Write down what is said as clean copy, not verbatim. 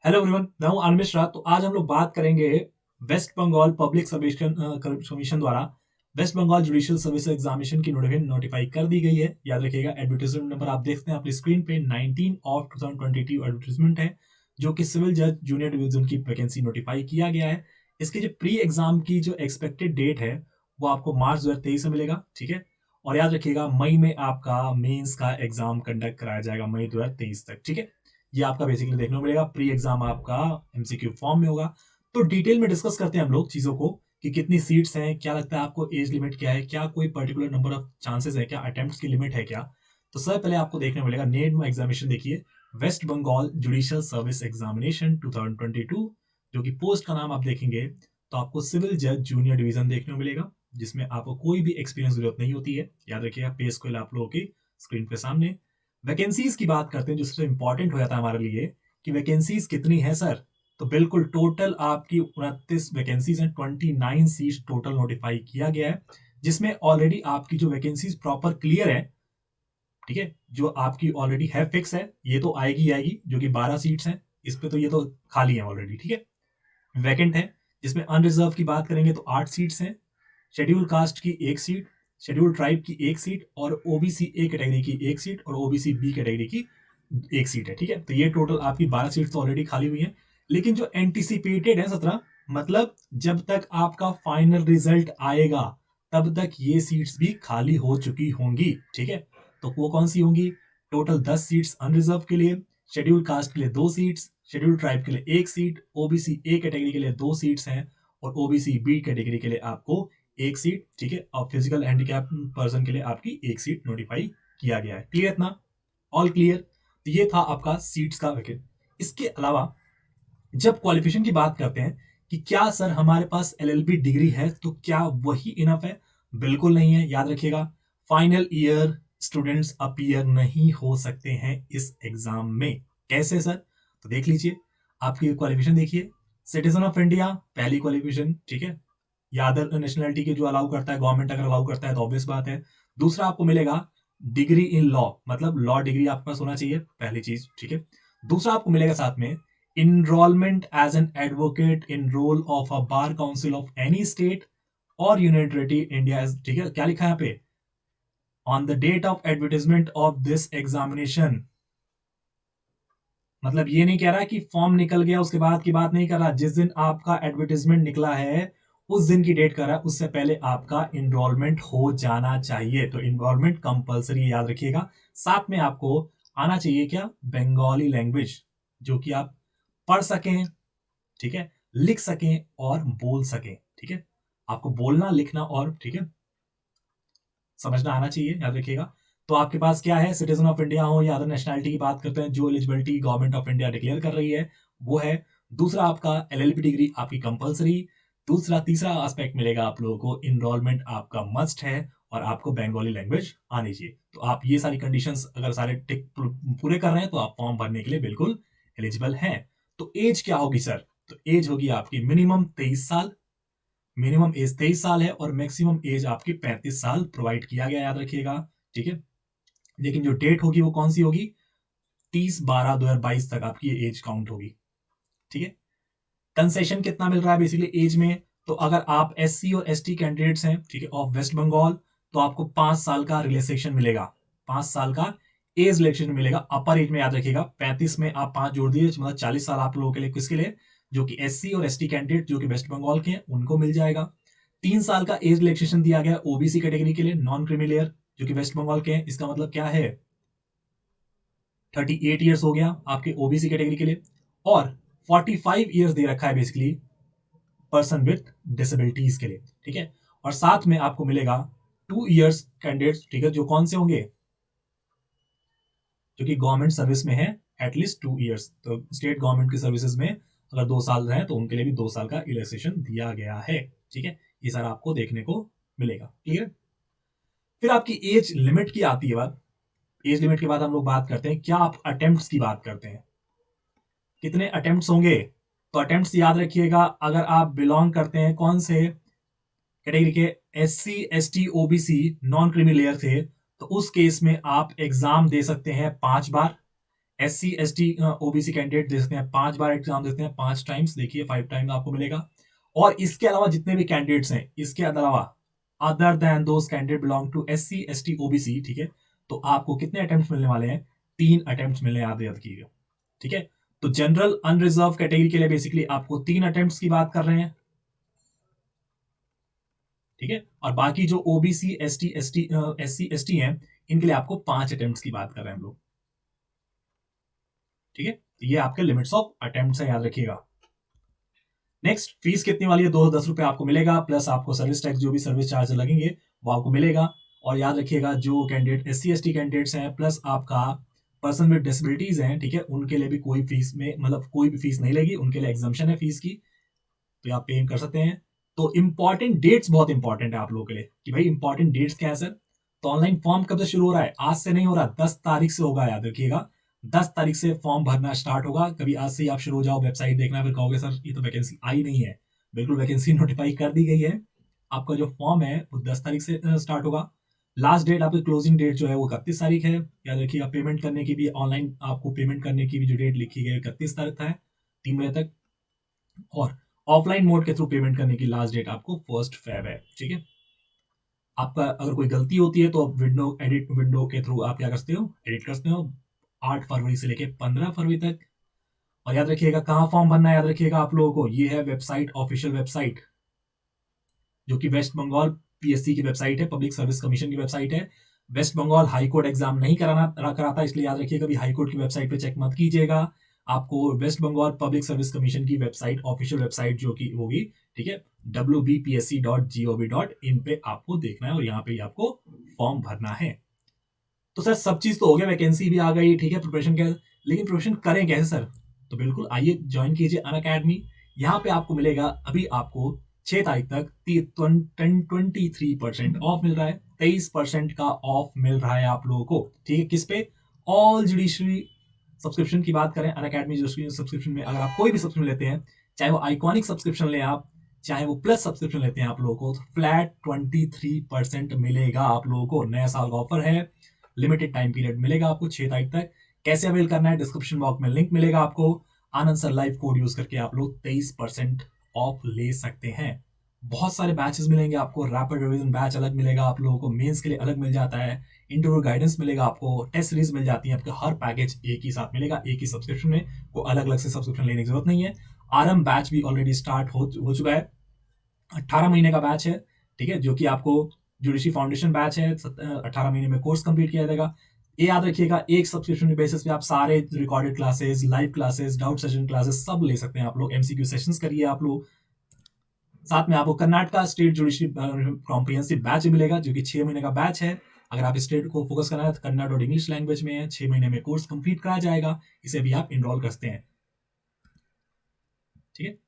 Hello everyone, मैं हूं आनंद मिश्रा। तो आज हम लोग बात करेंगे West Bengal public service commission द्वारा West Bengal judicial service examination की नोटिफिकेशन नोटिफाई कर दी गई है। याद रखिएगा, एडवर्टाइजमेंट नंबर आप देखते हैं अपनी स्क्रीन पे 19 ऑफ 2022 एडवर्टाइजमेंट है, जो कि सिविल जज जूनियर डिवीजन की वैकेंसी नोटिफाई किया गया है। इसकी जो प्री एग्जाम की जो एक्सपेक्टेड डेट है वो आपको मार्च 2023 में मिलेगा। ठीक है, और याद रखिएगा मई में आपका मेंस का एग्जाम कंडक्ट कराया जाएगा, मई 2023 तक। ठीक है, ये आपका बेसिकली देखने को मिलेगा। प्री एग्जाम आपका एमसीक्यू फॉर्म में होगा। तो डिटेल में डिस्कस करते हैं हम लोग चीजों को कि कितनी सीट्स हैं, क्या लगता है आपको, एज लिमिट क्या है, क्या कोई पर्टिकुलर नंबर ऑफ चांसेस है, क्या अटेम्प्ट्स की लिमिट है क्या। तो सबसे पहले आपको देखने को मिलेगा नेम एग्जामिनेशन। देखिए, West Bengal judicial service examination 2022, जो कि पोस्ट का नाम आप देखेंगे तो आपको सिविल जज जूनियर डिवीजन देखने को मिलेगा, जिसमें आपको कोई भी एक्सपीरियंस जरूरत नहीं होती है। याद रखिएगा, पे स्केल आप लोगों की स्क्रीन पे सामने। वैकेंसीज की बात करते हैं, जो सबसे इंपॉर्टेंट हो जाता है हमारे लिए कि वैकेंसीज कितनी है सर। तो बिल्कुल टोटल आपकी 29 वैकेंसीज हैं, 29 सीट टोटल नोटिफाई किया गया है, जिसमें ऑलरेडी आपकी जो वैकेंसीज प्रॉपर क्लियर है। ठीक है, जो आपकी ऑलरेडी है फिक्स है, ये तो आएगी आएगी, जो कि 12 सीट्स हैं। इस पे तो ये तो खाली है ऑलरेडी। ठीक है, वैकेंट है, जिसमें अनरिजर्व की बात करेंगे तो 8 सीट्स हैं। शेड्यूल कास्ट की 1 सीट, शेड्यूल ट्राइब की 1 सीट, और ओबीसी ए कैटेगरी की 1 सीट, और ओबीसी बी कैटेगरी की 1 सीट है। ठीक है, तो ये टोटल आपकी 12 सीट्स तो ऑलरेडी खाली हुई हैं। लेकिन जो एंटिसिपेटेड है 17, मतलब जब तक आपका फाइनल रिजल्ट आएगा तब तक ये सीट्स भी खाली हो चुकी होंगी। ठीक है, तो वो कौन सी होंगी? टोटल 10 सीट्स अनरिजर्व के लिए, शेड्यूल कास्ट के लिए 2 सीट्स, शेड्यूल ट्राइब के लिए 1 सीट, ओबीसी ए कैटेगरी के लिए 2 सीट्स हैं, और ओबीसी बी कैटेगरी के लिए आपको 1 सीट। ठीक है, और फिजिकल हैंडीकैप पर्सन के लिए आपकी 1 सीट नोटिफाई किया गया है। क्लियर इतना? All clear. तो ये था आपका सीट्स का वैकेंट। इसके अलावा जब क्वालिफिकेशन की बात करते हैं कि क्या सर हमारे पास एलएलबी डिग्री है तो क्या वही इनफ है? बिल्कुल नहीं है। याद रखिएगा, फाइनल ईयर स्टूडेंट्स अपीयर नहीं हो सकते हैं इस एग्जाम में। कैसे सर? तो देख लीजिए, आपकी क्वालिफिकेशन देखिए। सिटीजन ऑफ इंडिया पहली क्वालिफिकेशन। ठीक है, या अदर नेशनलिटी के जो अलाउ करता है गवर्नमेंट, अगर अलाउ करता है तो ऑब्वियस बात है। दूसरा आपको मिलेगा डिग्री इन लॉ, मतलब लॉ डिग्री आपके पास होना चाहिए, पहली चीज। ठीक है, दूसरा आपको मिलेगा साथ में enrollment as an advocate in role of a bar council of any state और यूनाइटेड टेरिटरी इंडिया। ठीक है, क्या लिखा है यहाँ पे? On the date of advertisement of this examination. मतलब ये नहीं कह रहा कि फॉर्म निकल गया उसके बाद की बात नहीं कर रहा, जिस दिन आपका एडवर्टाइजमेंट निकला है उस दिन की डेट कर रहा है। उससे पहले आपका इनरोलमेंट हो जाना चाहिए। तो इनरोलमेंट कंपलसरी, याद रखिएगा। साथ में आपको आना चाहिए क्या? बंगाली लैंग्वेज, जो कि आप पढ़ सकें, ठीक है, लिख सकें और बोल सकें। ठीक है, आपको बोलना, लिखना और ठीक है समझना आना चाहिए, याद रखिएगा। तो आपके पास क्या है, सिटीजन ऑफ इंडिया हो या अदर नेशनलिटी की बात करते हैं, जो eligibility government of India declare कर रही है वो है। दूसरा आपका एलएलबी डिग्री आपकी कंपलसरी। दूसरा तीसरा एस्पेक्ट मिलेगा आप लोगों को, इनरोलमेंट आपका मस्ट है, और आपको बंगाली लैंग्वेज आनी चाहिए। तो आप ये सारी कंडीशंस अगर सारे टिक पूरे कर रहे हैं तो आप फॉर्म भरने के लिए बिल्कुल एलिजिबल हैं। तो एज क्या होगी सर? तो एज होगी आपकी मिनिमम 23 साल। मिनिमम एज 23 साल है, और मैक्सिमम एज आपकी 35 साल प्रोवाइड किया गया, याद रखिएगा। ठीक है, लेकिन जो डेट होगी वो कौन सी होगी? 30/12/2022 तक आपकी ये एज काउंट होगी। ठीक है, कंसेशन कितना मिल रहा है बेसिकली एज में? तो अगर आप एससी और एसटी कैंडिडेट्स हैं, ठीक है, ऑफ वेस्ट बंगाल, तो आपको 5 साल का रिलैक्सेशन मिलेगा। 5 साल का एज रिलैक्सेशन मिलेगा। अपर एज में याद रखिएगा 35 में आप 5 जोड़ दिए, मतलब 40 साल आप लोगों के लिए। किसके लिए? जो कि एससी और एसटी कैंडिडेट जो कि वेस्ट बंगाल के हैं उनको मिल जाएगा। 3 साल का एज रिलैक्सेशन दिया गया ओबीसी कैटेगरी के लिए, नॉन क्रिमिलेयर, जो कि वेस्ट बंगाल के हैं। इसका मतलब क्या है? 38 ईयर्स हो गया आपके ओबीसी कैटेगरी के लिए, और 45 ईयर्स दे रखा है बेसिकली पर्सन विथ डिसेबिलिटीज के लिए। ठीक है, और साथ में आपको मिलेगा 2 ईयर्स कैंडिडेट्स, ठीक है, जो कौन से होंगे? जो कि गवर्नमेंट सर्विस में है, एटलीस्ट 2 ईयर्स। तो स्टेट गवर्नमेंट की सर्विसेज में अगर 2 साल रहे तो उनके लिए भी 2 साल का रिलैक्सेशन दिया गया है। ठीक है, ये सारा आपको देखने को मिलेगा। क्लियर? फिर आपकी एज लिमिट की आती है बात। एज लिमिट के बाद हम लोग बात करते हैं क्या आप अटेम्प्ट्स की बात करते हैं, कितने अटेम्प्ट्स होंगे। तो अटेम्प्ट्स याद रखिएगा, अगर आप बिलोंग करते हैं कौन से कैटेगरी के, SC ST OBC non creamy layer थे, तो उस केस में आप एग्जाम दे सकते हैं 5 बार। SC ST OBC कैंडिडेट दे सकते हैं 5 बार एग्जाम देते हैं, 5 टाइम्स, देखिए 5 टाइम आपको मिलेगा। और इसके अलावा जितने भी कैंडिडेट्स हैं, इसके अलावा other than those candidate belong to SC ST OBC, ठीक है, तो आपको कितने अटेम्प्ट मिलने वाले हैं? 3 अटेम्प्ट मिलने, याद याद कीजिएगा, ठीक है। तो जनरल अनरिजर्व कैटेगरी के लिए बेसिकली आपको 3 अटेम्प्ट की बात कर रहे हैं, ठीक है। और बाकी जो ओबीसी SC ST हैं, इनके लिए आपको 5 अटेम्प्ट की बात कर रहे हैं हम लोग, ठीक है। ये आपके लिमिट्स ऑफ अटेम्प्ट है, याद रखिएगा। नेक्स्ट, फीस कितनी वाली है? 210 रुपए आपको मिलेगा, प्लस आपको सर्विस टैक्स, जो भी सर्विस चार्ज लगेंगे वो आपको मिलेगा। और याद रखिएगा, जो कैंडिडेट SC ST कैंडिडेट्स हैं, प्लस आपका पर्सन विद डिसेबिलिटीज हैं, ठीक है, उनके लिए भी कोई फीस में, मतलब कोई भी फीस नहीं लेगी, उनके लिए एग्जाम्पशन है फीस की, तो आप पे कर सकते हैं। तो इंपॉर्टेंट डेट्स बहुत इंपॉर्टेंट है आप लोगों के लिए कि भाई इंपॉर्टेंट डेट्स क्या है सर। तो ऑनलाइन फॉर्म कब से शुरू हो रहा है? आज से नहीं हो रहा, 10 तारीख से होगा, याद रखिएगा। 10 तारीख से फॉर्म भरना स्टार्ट होगा। कभी आज से ही आप शुरू हो जाओ वेबसाइट देखना, फिर कहोगे सर ये तो वैकेंसी आई नहीं है। बिल्कुल, वैकेंसी नोटिफाई कर दी गई है। आपका जो फॉर्म है वो 10 तारीख से स्टार्ट होगा। लास्ट डेट, आपकी क्लोजिंग डेट जो है वो 31 तारीख है, याद रखिएगा। पेमेंट करने की भी, ऑनलाइन आपको पेमेंट करने की भी जो डेट लिखी गई है 31 तारीख है, 3 बजे तक। और ऑफलाइन मोड के थ्रू पेमेंट करने की लास्ट डेट आपको 1 फेब है, ठीक है। आपका अगर कोई गलती होती है तो आप विंडो के थ्रू आप क्या करते हो, एडिट करते हो, 8 फरवरी से लेके 15 फरवरी तक। और याद रखिएगा, कहाँ फॉर्म भरना है, याद रखिएगा आप लोगों को, ये है वेबसाइट, ऑफिशियल वेबसाइट, जो कि वेस्ट बंगाल PSC की वेबसाइट है, पब्लिक सर्विस कमीशन की वेबसाइट है। West Bengal high court exam नहीं कराता, इसलिए याद रखिएगा, कभी हाई कोर्ट की वेबसाइट पे चेक मत कीजिएगा। आपको West Bengal public service commission की वेबसाइट, ऑफिशियल वेबसाइट जो कि होगी, ठीक है, wbpsc.gov.in पे आपको देखना है, और यहाँ पे आपको फॉर्म भरना है। तो सर सब चीज तो हो गया, वैकेंसी भी आ गई, ठीक है, प्रिपरेशन क्या, लेकिन प्रिपरेशन करें कैसे सर? तो बिल्कुल आइए ज्वाइन कीजिए अनअकैडमी। यहाँ पे आपको मिलेगा, अभी आपको 6 तारीख तक 23% ऑफ मिल रहा है, 23% का ऑफ मिल रहा है आप लोगों को, ठीक है। किस पे? ऑल जुडिशरी सब्सक्रिप्शन की बात करें, अनअकैडमी सब्सक्रिप्शन में अगर आप कोई भी सब्सक्रिप्शन लेते हैं, चाहे वो आइकॉनिक सब्सक्रिप्शन ले आप, चाहे वो प्लस सब्सक्रिप्शन लेते हैं आप लोगों को, तो फ्लैट 23% मिलेगा आप लोगों को। नया साल का ऑफर है, लिमिटेड टाइम पीरियड मिलेगा आपको 6 तारीख तक। कैसे अवेल करना है? डिस्क्रिप्शन बॉक्स में लिंक मिलेगा आपको। आनंद सर लाइव कोड यूज करके आप लोग 23% ऑफ ले सकते हैं। बहुत सारे बैचेस मिलेंगे आपको, रैपिड रिवीजन बैच अलग मिलेगा आप लोगों को, मेंस के लिए अलग मिल जाता है, इंटरव्यू गाइडेंस मिलेगा आपको, टेस्ट सीरीज मिल जाती है आपको, हर पैकेज एक ही साथ मिलेगा, एक ही सब्सक्रिप्शन में, को अलग अलग से सब्सक्रिप्शन लेने की जरूरत नहीं है। आरएम बैच भी ऑलरेडी स्टार्ट हो चुका है, 18 महीने का बैच है, ठीक है, जो कि आपको जुडिशरी फाउंडेशन बैच है, 18 महीने में कोर्स कंप्लीट किया जाएगा। ये याद रखिएगा, एक सब्सक्रिप्शन के बेसिस पे आप सारे recorded classes, live classes, doubt session classes सब ले सकते हैं आप लोग, MCQ सेशंस करिए आप लोग। साथ में आपको Karnataka state judiciary comprehensive batch मिलेगा, जो कि 6 महीने का बैच है। अगर आप स्टेट को फोकस करना है तो कन्नड़ और इंग्लिश लैंग्वेज में है, 6 महीने में कोर्स कंप्लीट कराया जाएगा, इसे भी आप इनरोल कर सकते हैं, ठीक है।